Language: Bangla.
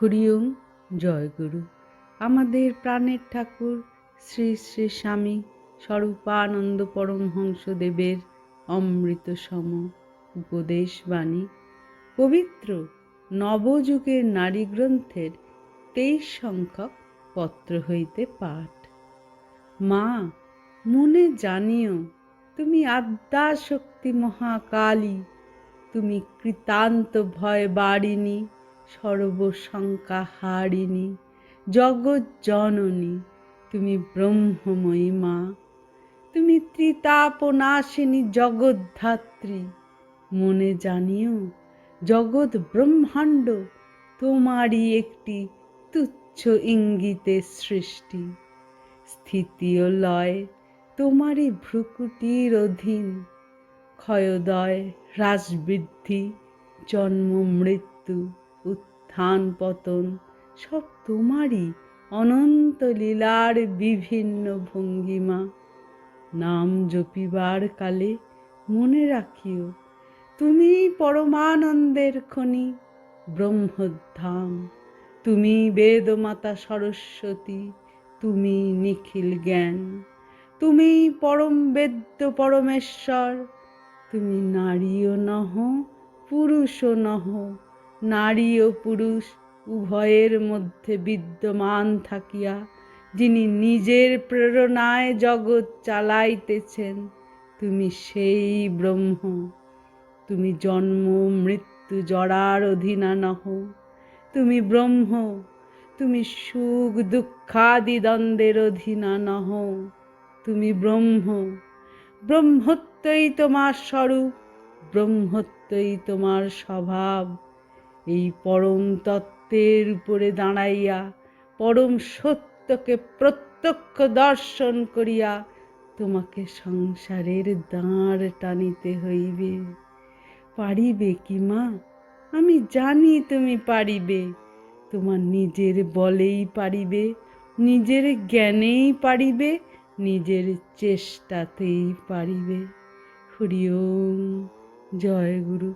হরি ওম জয়গুরু। আমাদের প্রাণের ঠাকুর শ্রী শ্রী স্বামী স্বরূপানন্দ পরমহংসদেবের অমৃতসম উপদেশ বাণী পবিত্র নবযুগের নারী গ্রন্থের 23 সংখ্যক পত্র হইতে পাঠ। মা, মনে জানিও তুমি আদ্যাশক্তি মহাকালী, তুমি কৃতান্ত ভয় বারিণী, সর্বশঙ্কা হারিণী, জগৎ জননী, তুমি ব্রহ্মময়ী মা। তুমি ত্রিতাপনাশিনী জগদ্ধাত্রী। মনে জানিও জগৎ ব্রহ্মাণ্ড তোমারই একটি তুচ্ছ ইঙ্গিতের সৃষ্টি। স্থিতি ও লয় তোমারই ভ্রুকুটির অধীন। ক্ষয়োদয়, হ্রাস বৃদ্ধি, জন্ম মৃত্যু, উত্থান পতন সব তোমারই অনন্ত লীলার বিভিন্ন ভঙ্গিমা। নাম জপিবার কালে মনে রাখিও তুমি পরমানন্দের খনি, ব্রহ্মধাম। তুমি বেদমাতা সরস্বতী, তুমি নিখিল জ্ঞান, তুমি পরম বেদ্য পরমেশ্বর। তুমি নারীও নহ, পুরুষও নহ, নারী ও পুরুষ উভয়ের মধ্যে বিদ্যমান থাকিয়া যিনি নিজের প্রেরণায় জগৎ চালাইতেছেন, তুমি সেই ব্রহ্ম। তুমি জন্ম মৃত্যু জরার অধীনা নহ, তুমি ব্রহ্ম। তুমি সুখ দুঃখাদি দ্বন্দ্বের অধীনা নহ, তুমি ব্রহ্ম। ব্রহ্মত্বই তোমার স্বরূপ, ব্রহ্মত্বই তোমার স্বভাব। এই পরম তত্ত্বের উপরে দাঁড়াইয়া পরম সত্যকে প্রত্যক্ষ দর্শন করিয়া তোমাকে সংসারের দাঁড় টানিতে হইবে। পারিবে কি মা? আমি জানি তুমি পারিবে। তোমার নিজের বলেই পারিবে, নিজের জ্ঞানেই পারিবে, নিজের চেষ্টাতেই পারিবে। হরি ওম জয় গুরু।